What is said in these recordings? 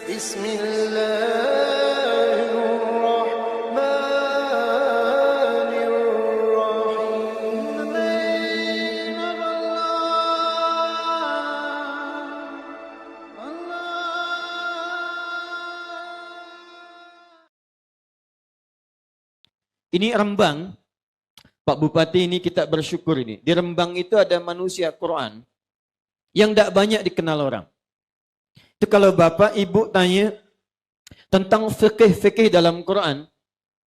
Ini Rembang, Pak Bupati, ini kita bersyukur ini. Di Rembang itu ada manusia Quran yang tidak banyak dikenal orang. Itu kalau Bapak Ibu tanya tentang fikih-fikih dalam Quran,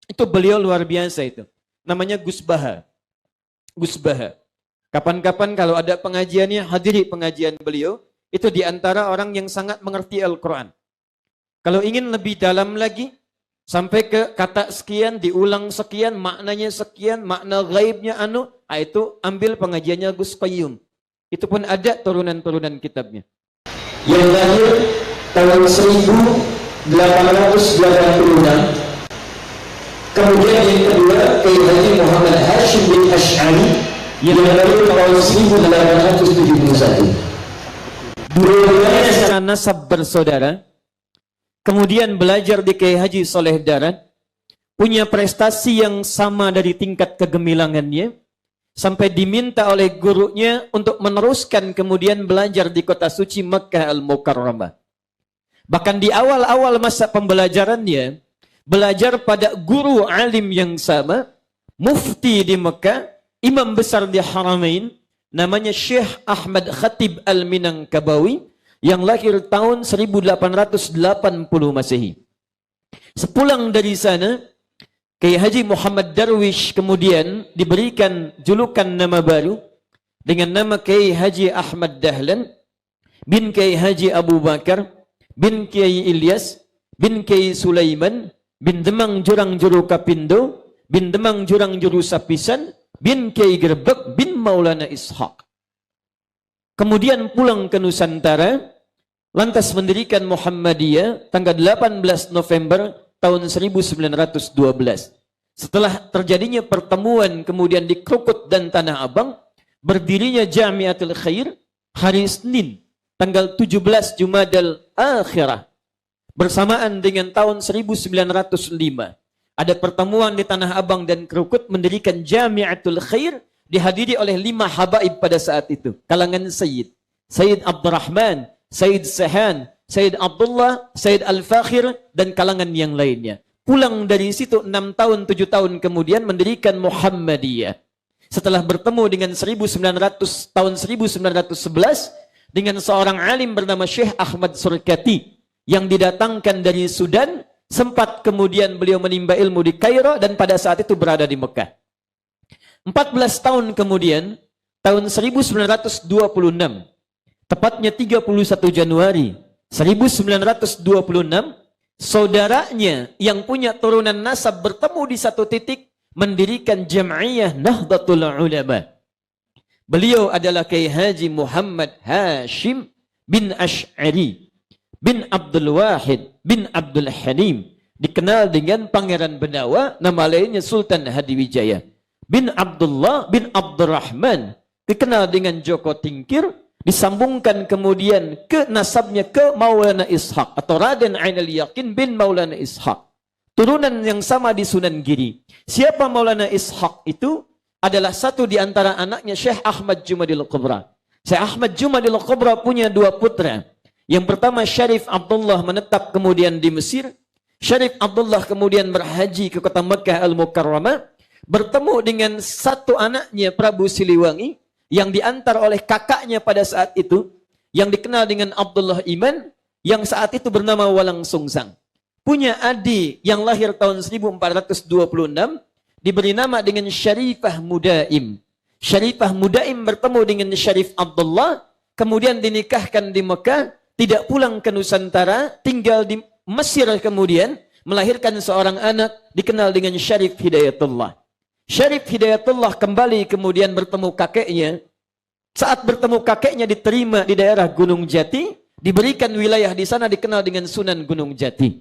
itu beliau luar biasa itu. Namanya Gus Baha. Gus Baha. Kapan-kapan kalau ada pengajiannya, hadiri pengajian beliau, itu diantara orang yang sangat mengerti Al-Quran. Kalau ingin lebih dalam lagi, sampai ke kata sekian, diulang sekian, maknanya sekian, makna gaibnya itu ambil pengajiannya Gus Qayyum. Itu pun ada turunan-turunan kitabnya. Yang lahir tahun 1886. Kemudian yang kedua, Kiai Haji Muhammad Hashim bin Ash'ari yang lahir tahun 1871. Dua-duanya secara nasab bersaudara. Kemudian belajar di Kiai Haji Soleh Darat, punya prestasi yang sama dari tingkat kegemilangannya, sampai diminta oleh gurunya untuk meneruskan kemudian belajar di kota suci Makkah Al-Mukarramah. Bahkan di awal-awal masa pembelajarannya, belajar pada guru alim yang sama, mufti di Makkah, imam besar di Haramain, namanya Syekh Ahmad Khatib Al-Minangkabawi, yang lahir tahun 1880 Masehi. Sepulang dari sana, Kiai Haji Muhammad Darwish kemudian diberikan julukan nama baru dengan nama Kiai Haji Ahmad Dahlan bin Kiai Haji Abu Bakar bin Kiai Ilyas bin Kiai Sulaiman bin Demang Jurang Juru Kapindo bin Demang Jurang Juru Sapisan bin Kiai Gerbek bin Maulana Ishaq. Kemudian pulang ke Nusantara, lantas mendirikan Muhammadiyah tanggal 18 November tahun 1912. Setelah terjadinya pertemuan kemudian di Krukut dan Tanah Abang, berdirinya Jamiatul Khair hari Senin tanggal 17 Jumadal Akhirah bersamaan dengan tahun 1905. Ada pertemuan di Tanah Abang dan Krukut, mendirikan Jamiatul Khair, dihadiri oleh 5 habaib pada saat itu, kalangan Sayyid Abdurrahman, Sayyid Sahan, Sayyid Abdullah, Sayyid Al-Fakhir, dan kalangan yang lainnya. Pulang dari situ 6 tahun, 7 tahun kemudian mendirikan Muhammadiyah. Setelah bertemu dengan tahun 1911 dengan seorang alim bernama Syekh Ahmad Surkati yang didatangkan dari Sudan, sempat kemudian beliau menimba ilmu di Kairo dan pada saat itu berada di Mekah. 14 tahun kemudian, tahun 1926, tepatnya 31 Januari 1926, saudaranya yang punya turunan nasab bertemu di satu titik, mendirikan Jam'iyah Nahdlatul Ulama. Beliau adalah Kiai Haji Muhammad Hashim bin Ash'ari bin Abdul Wahid bin Abdul Halim, dikenal dengan Pangeran Benawa, nama lainnya Sultan Hadiwijaya, bin Abdullah bin Abdurrahman, dikenal dengan Joko Tingkir, disambungkan kemudian ke nasabnya ke Maulana Ishaq atau Raden Ainul Yakin bin Maulana Ishaq, turunan yang sama di Sunan Giri. Siapa Maulana Ishaq itu? Adalah satu di antara anaknya Syekh Ahmad Jumadil Kubra. Syekh Ahmad Jumadil Kubra punya 2 putra. Yang pertama Syarif Abdullah menetap kemudian di Mesir. Syarif Abdullah kemudian berhaji ke kota Makkah Al-Mukarramah, bertemu dengan satu anaknya Prabu Siliwangi yang diantar oleh kakaknya pada saat itu, yang dikenal dengan Abdullah Iman, yang saat itu bernama Walang Sungsang. Punya adik yang lahir tahun 1426, diberi nama dengan Syarifah Mudaim. Syarifah Mudaim bertemu dengan Syarif Abdullah, kemudian dinikahkan di Mekah, tidak pulang ke Nusantara, tinggal di Mesir, kemudian melahirkan seorang anak dikenal dengan Syarif Hidayatullah. Syarif Hidayatullah kembali kemudian bertemu kakeknya. Saat bertemu kakeknya diterima di daerah Gunung Jati, diberikan wilayah di sana dikenal dengan Sunan Gunung Jati.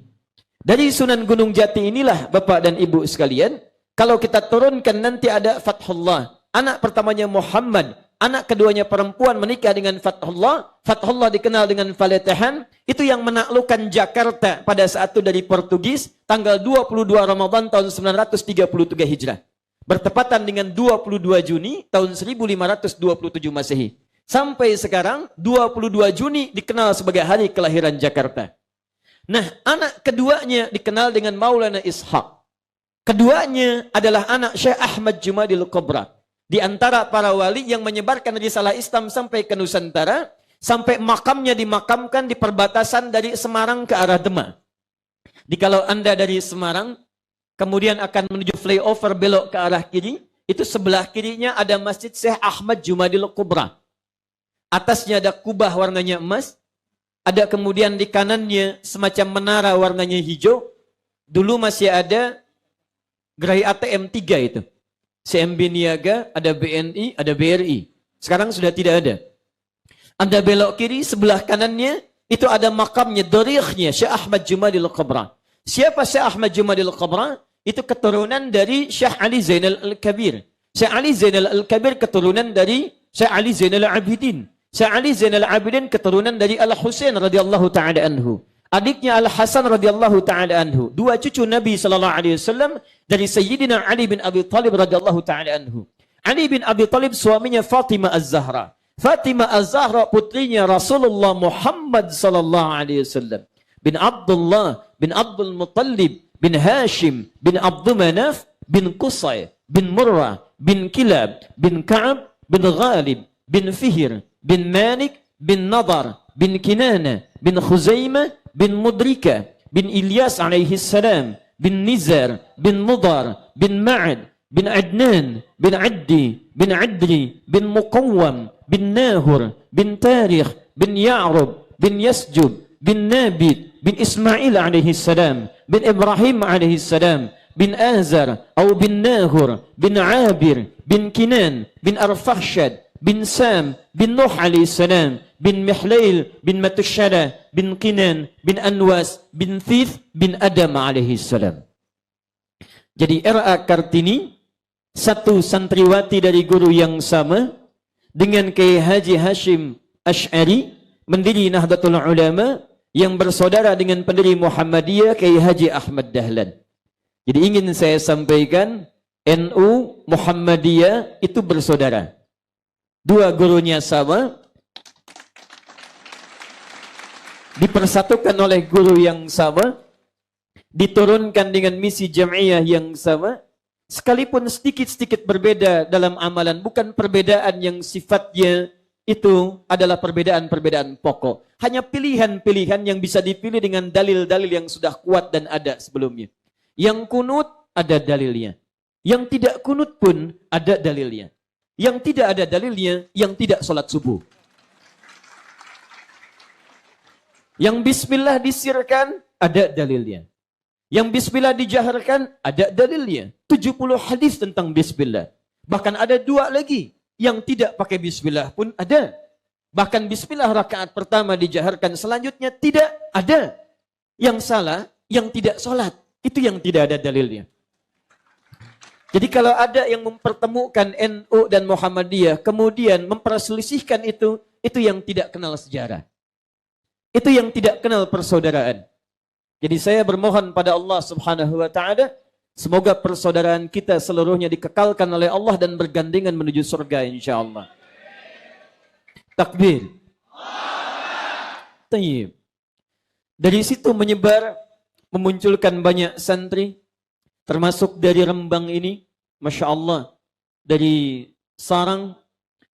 Dari Sunan Gunung Jati inilah Bapak dan Ibu sekalian, kalau kita turunkan nanti ada Fathullah, anak pertamanya Muhammad, anak keduanya perempuan menikah dengan Fathullah. Fathullah dikenal dengan Falatahan. Itu yang menaklukkan Jakarta pada saat itu dari Portugis. Tanggal 22 Ramadan tahun 933 Hijrah. Bertepatan dengan 22 Juni tahun 1527 Masehi. Sampai sekarang 22 Juni dikenal sebagai hari kelahiran Jakarta. Nah, anak keduanya dikenal dengan Maulana Ishaq. Keduanya adalah anak Syekh Ahmad Jumadil Kubra. Di antara para wali yang menyebarkan risalah Islam sampai ke Nusantara, sampai makamnya dimakamkan di perbatasan dari Semarang ke arah Demak. Kalau Anda dari Semarang, kemudian akan menuju flyover belok ke arah kiri, itu sebelah kirinya ada Masjid Syekh Ahmad Jumadil Kubra. Atasnya ada kubah warnanya emas, ada kemudian di kanannya semacam menara warnanya hijau. Dulu masih ada gerai ATM 3 itu. CMB Niaga, ada BNI, ada BRI. Sekarang sudah tidak ada. Anda belok kiri, sebelah kanannya, itu ada makamnya, dorikhnya, Syekh Ahmad Jumadil Kubra. Siapa Syekh Ahmad Jumadil Kubra? Itu keturunan dari Syekh Ali Zainal Al-Kabir. Syekh Ali Zainal Al-Kabir keturunan dari Syekh Ali Zainal Abidin. Syekh Ali Zainal Abidin keturunan dari Al-Husain radhiyallahu ta'ala anhu. Adiknya Al-Hasan radhiyallahu ta'ala anhu. Dua cucu Nabi sallallahu alaihi wasallam dari Sayyidina Ali bin Abi Thalib radhiyallahu ta'ala anhu. Ali bin Abi Thalib suaminya Fatimah Az-Zahra. Fatimah Az-Zahra putrinya Rasulullah Muhammad sallallahu alaihi wasallam. Bin Abdullah, bin Abdul Muttalib, bin Hashim, bin Abdul Manaf, bin Qusay, bin Murrah, bin Kilab, bin Ka'ab, bin Ghalib, bin Fihir, bin Malik, bin Nadar, bin Kinana, bin Khuzaimah, bin Mudrika, bin Ilyas alaihi salam, bin Nizar, bin Mudar, bin Ma'ad, bin Adnan, bin Addi, bin Adri, bin Muqawwam, bin Nahur, bin Tarikh, bin Ya'rub, bin Yasjub, bin Nabit, bin Ismail alaihi salam, bin Ibrahim alaihi salam, bin Azar, atau bin Nahur, bin Abir, bin Kinan, bin Arfakhshad, bin Sam, bin Nuh alaihi salam, bin Mihlail, bin Matushara, bin Kinan, bin Anwas, bin Thith, bin Adam alaihi salam. Jadi R.A. Kartini, satu santriwati dari guru yang sama, dengan Kiai Haji Hashim Ash'ari, mendiri Nahdlatul Ulama, yang bersaudara dengan pendiri Muhammadiyah, Kiai Haji Ahmad Dahlan. Jadi ingin saya sampaikan, NU, Muhammadiyah, itu bersaudara. Dua gurunya sama, dipersatukan oleh guru yang sama, diturunkan dengan misi jam'iyah yang sama, sekalipun sedikit-sedikit berbeda dalam amalan, bukan perbedaan yang sifatnya itu adalah perbedaan-perbedaan pokok. Hanya pilihan-pilihan yang bisa dipilih dengan dalil-dalil yang sudah kuat dan ada sebelumnya. Yang kunut ada dalilnya. Yang tidak kunut pun ada dalilnya. Yang tidak ada dalilnya, yang tidak sholat subuh. Yang bismillah disirkan, ada dalilnya. Yang bismillah dijaharkan, ada dalilnya. 70 hadis tentang bismillah. Bahkan ada dua lagi. Yang tidak pakai bismillah pun ada. Bahkan bismillah rakaat pertama dijaharkan, selanjutnya tidak ada. Yang salah, yang tidak sholat. Itu yang tidak ada dalilnya. Jadi kalau ada yang mempertemukan NU dan Muhammadiyah, kemudian memperselisihkan itu yang tidak kenal sejarah. Itu yang tidak kenal persaudaraan. Jadi saya bermohon pada Allah Subhanahu wa taala, semoga persaudaraan kita seluruhnya dikekalkan oleh Allah dan bergandengan menuju surga insyaallah. Takbir. Tayyib. Dari situ menyebar, memunculkan banyak santri, termasuk dari Rembang ini, Masya Allah, dari Sarang,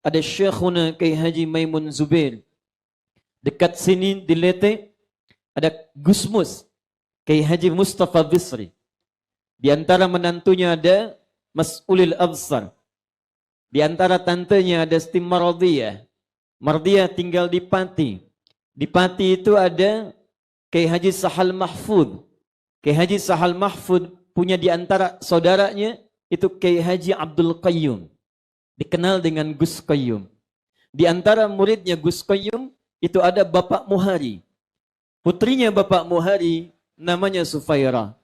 ada Syekhuna Kiai Haji Maimun Zubair. Dekat sini di Lete, ada Gusmus, Kiai Haji Mustafa Bisri. Di antara menantunya ada Mas'ulil Absar. Di antara tantenya ada Siti Mardiyah. Mardiyah tinggal di Pati. Di Pati itu ada Kiai Haji Sahal Mahfud. Kiai Haji Sahal Mahfud punya di antara saudaranya itu Kiai Haji Abdul Qayyum. Dikenal dengan Gus Qayyum. Di antara muridnya Gus Qayyum itu ada Bapak Muhari. Putrinya Bapak Muhari namanya Sufaira.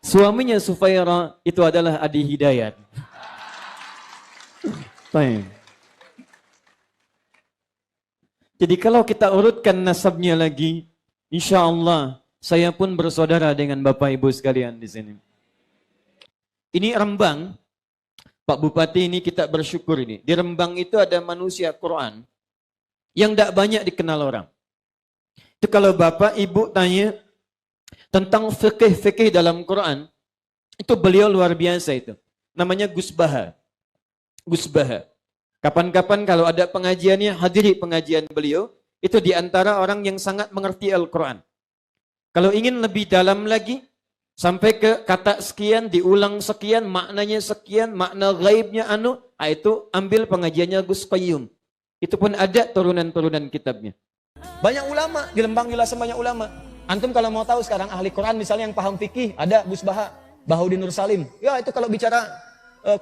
Suaminya Sufaira itu adalah Adi Hidayat. Jadi kalau kita urutkan nasabnya lagi, insya Allah saya pun bersaudara dengan Bapak Ibu sekalian di sini. Ini Rembang, Pak Bupati, ini kita bersyukur ini. Di Rembang itu ada manusia Quran yang tidak banyak dikenal orang. Itu kalau Bapak Ibu tanya tentang fikih-fikih dalam Quran, itu beliau luar biasa itu. Namanya Gus Baha. Gus Baha. Kapan-kapan kalau ada pengajiannya, hadiri pengajian beliau, itu diantara orang yang sangat mengerti Al-Quran. Kalau ingin lebih dalam lagi, sampai ke kata sekian, diulang sekian, maknanya sekian, makna gaibnya itu ambil pengajiannya Gus Qayyum. Itu pun ada turunan-turunan kitabnya. Banyak ulama, di Lembang jelasan banyak ulama. Antum kalau mau tahu sekarang ahli Quran misalnya yang paham fikih, ada Gus Baha, Bahaudin Nur Salim. Ya itu kalau bicara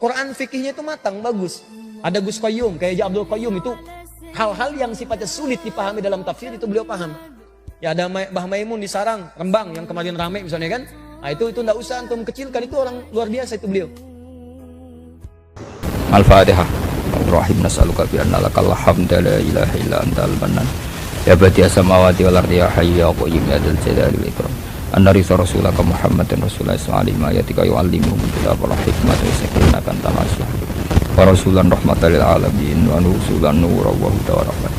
Quran fikihnya itu matang, bagus. Ada Gus Qayyum, kayak Abdul Qayyum, itu hal-hal yang sifatnya sulit dipahami dalam tafsir itu beliau paham. Ya ada Mbah Maimun di Sarang, Rembang yang kemarin ramai misalnya kan. Nah itu enggak usah antum kecilkan, itu orang luar biasa itu beliau. Al-Fatihah. Rahim nas'aluka bi anna lakal hamda la ilaha illa antal mannan. Ya badi'as samawati wal ardi ya hayyu ya qayyum ya dzal jalali wal ikram. Anna risa rasulaka Muhammadan rasulullah sallallahu alaihi ayatika yu'allimuhum kitab wal hikmata wa yuzakkihim kanta maslah. Wa rasulan rahmatan lil alamin wa nusulan nura wa huda wa rahmat.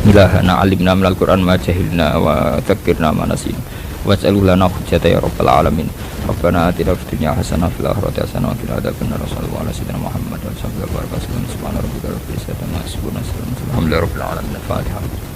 Ilahana alimna minal Qur'an ma jahilna wa dzakkirna ma nasina. Waj'alhu lana hujjatan ya rabbal alamin. Rabbana atina fid dunya hasanah wa fil akhirati hasanah wa qina adzabannar. Sallallahu alaihi wasallam Muhammad wa sallallahu alaihi wasallam. Subhana rabbika rabbil izzati amma yasifun. Alhamdulillahi rabbil alamin. Al-Fatihah.